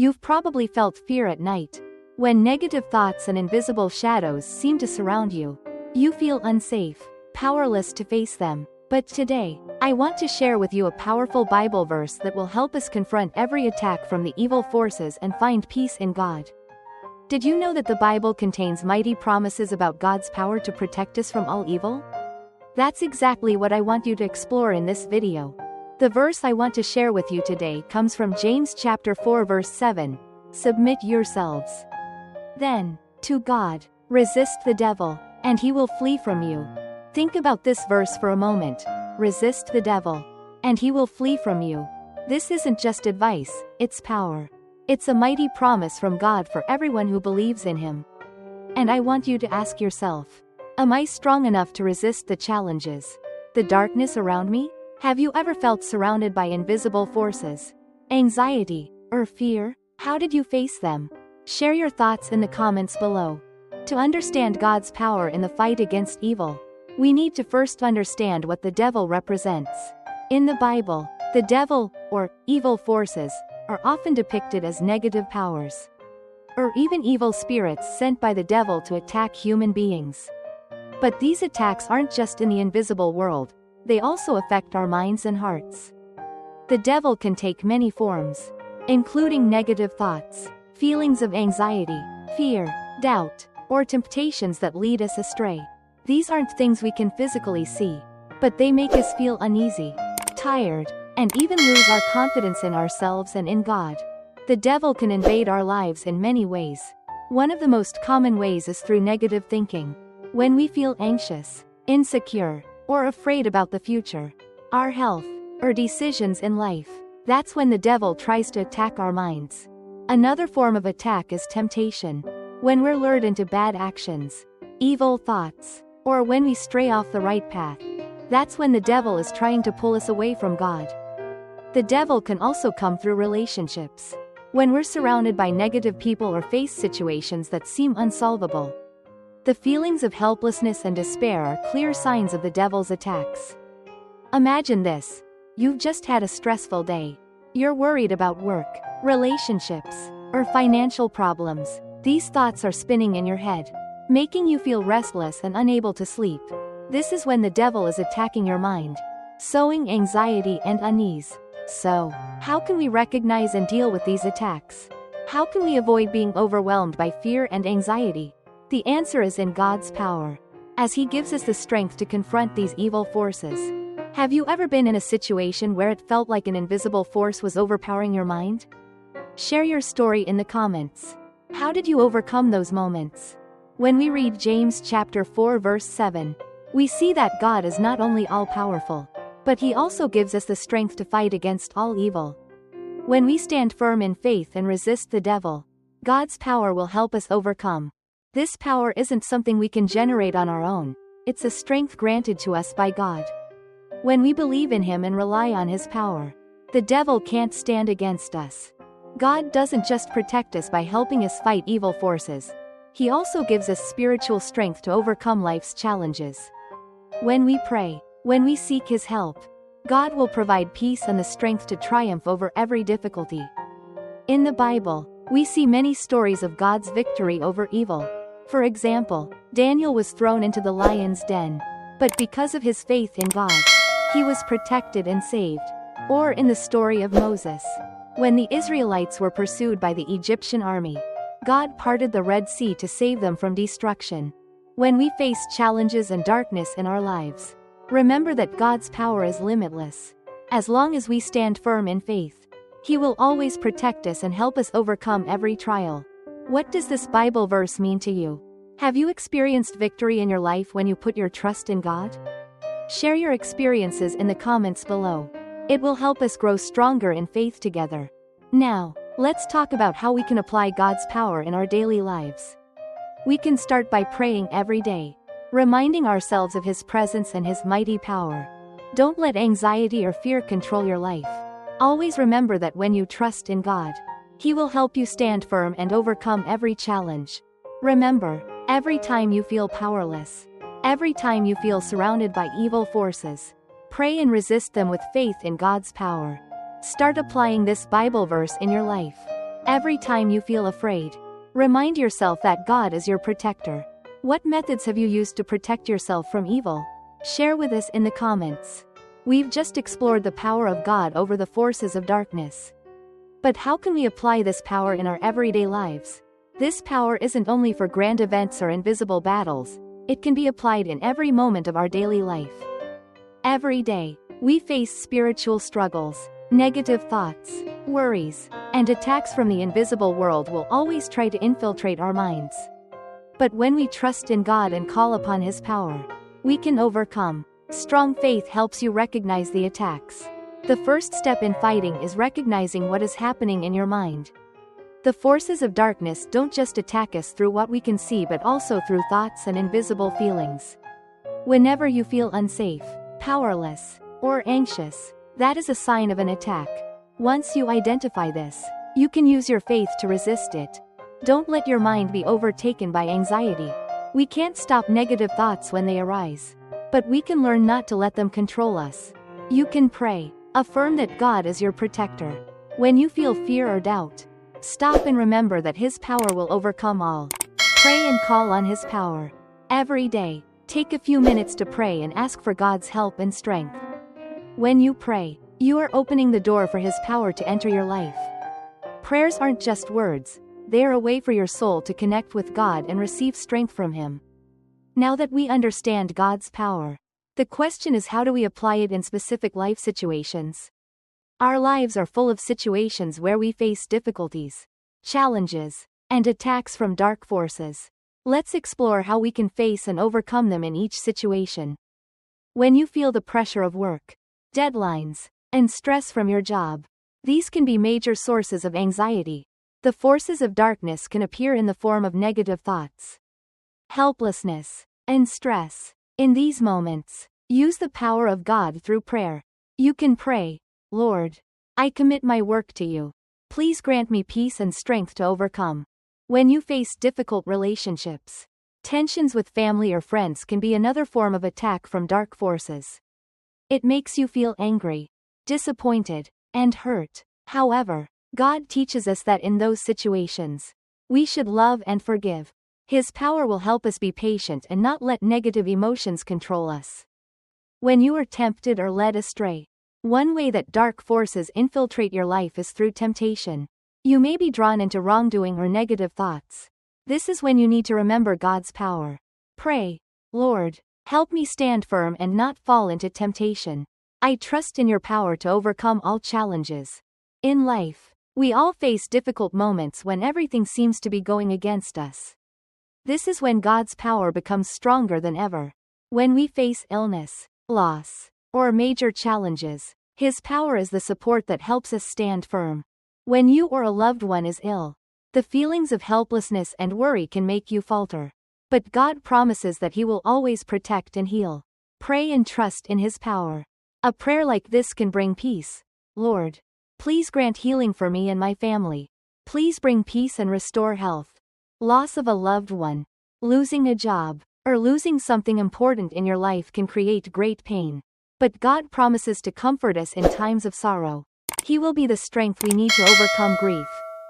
You've probably felt fear at night. When negative thoughts and invisible shadows seem to surround you, you feel unsafe, powerless to face them. But today, I want to share with you a powerful Bible verse that will help us confront every attack from the evil forces and find peace in God. Did you know that the Bible contains mighty promises about God's power to protect us from all evil? That's exactly what I want you to explore in this video. The verse I want to share with you today comes from James chapter 4 verse 7. Submit yourselves, then, to God. Resist the devil, and he will flee from you. Think about this verse for a moment. Resist the devil, and he will flee from you. This isn't just advice, it's power. It's a mighty promise from God for everyone who believes in him. And I want you to ask yourself, am I strong enough to resist the challenges, the darkness around me? Have you ever felt surrounded by invisible forces, anxiety, or fear? How did you face them? Share your thoughts in the comments below. To understand God's power in the fight against evil, we need to first understand what the devil represents. In the Bible, the devil, or evil forces, are often depicted as negative powers, or even evil spirits sent by the devil to attack human beings. But these attacks aren't just in the invisible world, they also affect our minds and hearts. The devil can take many forms, including negative thoughts, feelings of anxiety, fear, doubt, or temptations that lead us astray. These aren't things we can physically see, but they make us feel uneasy, tired, and even lose our confidence in ourselves and in God. The devil can invade our lives in many ways. One of the most common ways is through negative thinking. When we feel anxious, insecure, or afraid about the future, our health, or decisions in life, that's when the devil tries to attack our minds. Another form of attack is temptation. When we're lured into bad actions, evil thoughts, or when we stray off the right path, that's when the devil is trying to pull us away from God. The devil can also come through relationships. When we're surrounded by negative people or face situations that seem unsolvable, the feelings of helplessness and despair are clear signs of the devil's attacks. Imagine this. You've just had a stressful day. You're worried about work, relationships, or financial problems. These thoughts are spinning in your head, making you feel restless and unable to sleep. This is when the devil is attacking your mind, sowing anxiety and unease. So, how can we recognize and deal with these attacks? How can we avoid being overwhelmed by fear and anxiety? The answer is in God's power, as He gives us the strength to confront these evil forces. Have you ever been in a situation where it felt like an invisible force was overpowering your mind? Share your story in the comments. How did you overcome those moments? When we read James chapter 4 verse 7, we see that God is not only all-powerful, but He also gives us the strength to fight against all evil. When we stand firm in faith and resist the devil, God's power will help us overcome. This power isn't something we can generate on our own, it's a strength granted to us by God. When we believe in Him and rely on His power, the devil can't stand against us. God doesn't just protect us by helping us fight evil forces, He also gives us spiritual strength to overcome life's challenges. When we pray, when we seek His help, God will provide peace and the strength to triumph over every difficulty. In the Bible, we see many stories of God's victory over evil. For example, Daniel was thrown into the lion's den, but because of his faith in God, he was protected and saved. Or in the story of Moses, when the Israelites were pursued by the Egyptian army, God parted the Red Sea to save them from destruction. When we face challenges and darkness in our lives, remember that God's power is limitless. As long as we stand firm in faith, He will always protect us and help us overcome every trial. What does this Bible verse mean to you? Have you experienced victory in your life when you put your trust in God? Share your experiences in the comments below. It will help us grow stronger in faith together. Now, let's talk about how we can apply God's power in our daily lives. We can start by praying every day, reminding ourselves of His presence and His mighty power. Don't let anxiety or fear control your life. Always remember that when you trust in God, He will help you stand firm and overcome every challenge. Remember, every time you feel powerless, every time you feel surrounded by evil forces, pray and resist them with faith in God's power. Start applying this Bible verse in your life. Every time you feel afraid, remind yourself that God is your protector. What methods have you used to protect yourself from evil? Share with us in the comments. We've just explored the power of God over the forces of darkness. But how can we apply this power in our everyday lives? This power isn't only for grand events or invisible battles, it can be applied in every moment of our daily life. Every day, we face spiritual struggles, negative thoughts, worries, and attacks from the invisible world will always try to infiltrate our minds. But when we trust in God and call upon His power, we can overcome. Strong faith helps you recognize the attacks. The first step in fighting is recognizing what is happening in your mind. The forces of darkness don't just attack us through what we can see but also through thoughts and invisible feelings. Whenever you feel unsafe, powerless, or anxious, that is a sign of an attack. Once you identify this, you can use your faith to resist it. Don't let your mind be overtaken by anxiety. We can't stop negative thoughts when they arise, but we can learn not to let them control us. You can pray. Affirm that God is your protector. When you feel fear or doubt, stop and remember that His power will overcome all. Pray and call on His power. Every day, take a few minutes to pray and ask for God's help and strength. When you pray, you are opening the door for His power to enter your life. Prayers aren't just words, they are a way for your soul to connect with God and receive strength from Him. Now that we understand God's power, the question is, how do we apply it in specific life situations? Our lives are full of situations where we face difficulties, challenges, and attacks from dark forces. Let's explore how we can face and overcome them in each situation. When you feel the pressure of work, deadlines, and stress from your job, these can be major sources of anxiety. The forces of darkness can appear in the form of negative thoughts, helplessness, and stress. In these moments, use the power of God through prayer. You can pray, Lord, I commit my work to you. Please grant me peace and strength to overcome. When you face difficult relationships, tensions with family or friends can be another form of attack from dark forces. It makes you feel angry, disappointed, and hurt. However, God teaches us that in those situations, we should love and forgive. His power will help us be patient and not let negative emotions control us. When you are tempted or led astray, one way that dark forces infiltrate your life is through temptation. You may be drawn into wrongdoing or negative thoughts. This is when you need to remember God's power. Pray, Lord, help me stand firm and not fall into temptation. I trust in your power to overcome all challenges. In life, we all face difficult moments when everything seems to be going against us. This is when God's power becomes stronger than ever. When we face illness, loss, or major challenges, His power is the support that helps us stand firm. When you or a loved one is ill, the feelings of helplessness and worry can make you falter. But God promises that He will always protect and heal. Pray and trust in His power. A prayer like this can bring peace. Lord, please grant healing for me and my family. Please bring peace and restore health. Loss of a loved one, losing a job, or losing something important in your life can create great pain. But God promises to comfort us in times of sorrow. He will be the strength we need to overcome grief.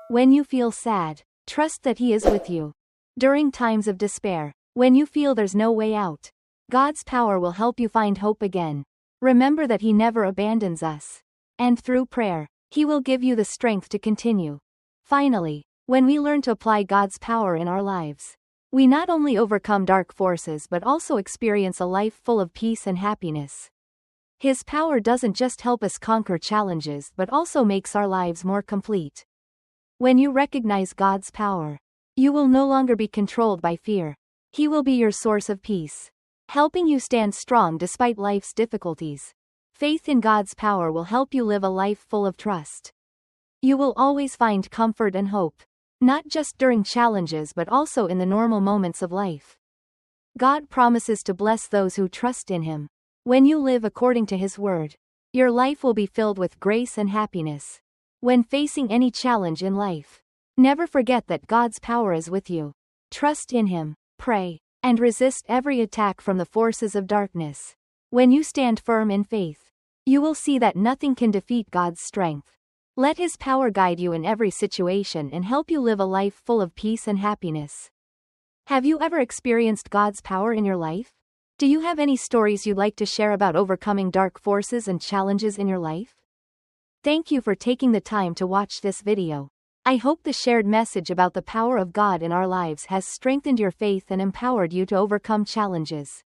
When you feel sad, trust that He is with you. During times of despair, when you feel there's no way out, God's power will help you find hope again. Remember that He never abandons us. And through prayer, He will give you the strength to continue. Finally, when we learn to apply God's power in our lives, we not only overcome dark forces but also experience a life full of peace and happiness. His power doesn't just help us conquer challenges but also makes our lives more complete. When you recognize God's power, you will no longer be controlled by fear. He will be your source of peace, helping you stand strong despite life's difficulties. Faith in God's power will help you live a life full of trust. You will always find comfort and hope, not just during challenges but also in the normal moments of life. God promises to bless those who trust in Him. When you live according to His word, your life will be filled with grace and happiness. When facing any challenge in life, never forget that God's power is with you. Trust in Him, pray, and resist every attack from the forces of darkness. When you stand firm in faith, you will see that nothing can defeat God's strength. Let His power guide you in every situation and help you live a life full of peace and happiness. Have you ever experienced God's power in your life? Do you have any stories you'd like to share about overcoming dark forces and challenges in your life? Thank you for taking the time to watch this video. I hope the shared message about the power of God in our lives has strengthened your faith and empowered you to overcome challenges.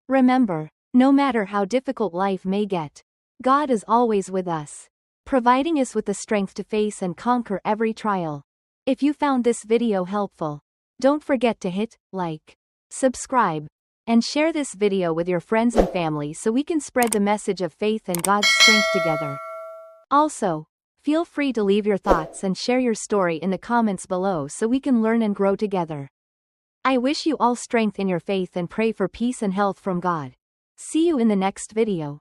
Remember, no matter how difficult life may get, God is always with us, providing us with the strength to face and conquer every trial. If you found this video helpful, don't forget to hit like, subscribe, and share this video with your friends and family so we can spread the message of faith and God's strength together. Also, feel free to leave your thoughts and share your story in the comments below so we can learn and grow together. I wish you all strength in your faith and pray for peace and health from God. See you in the next video.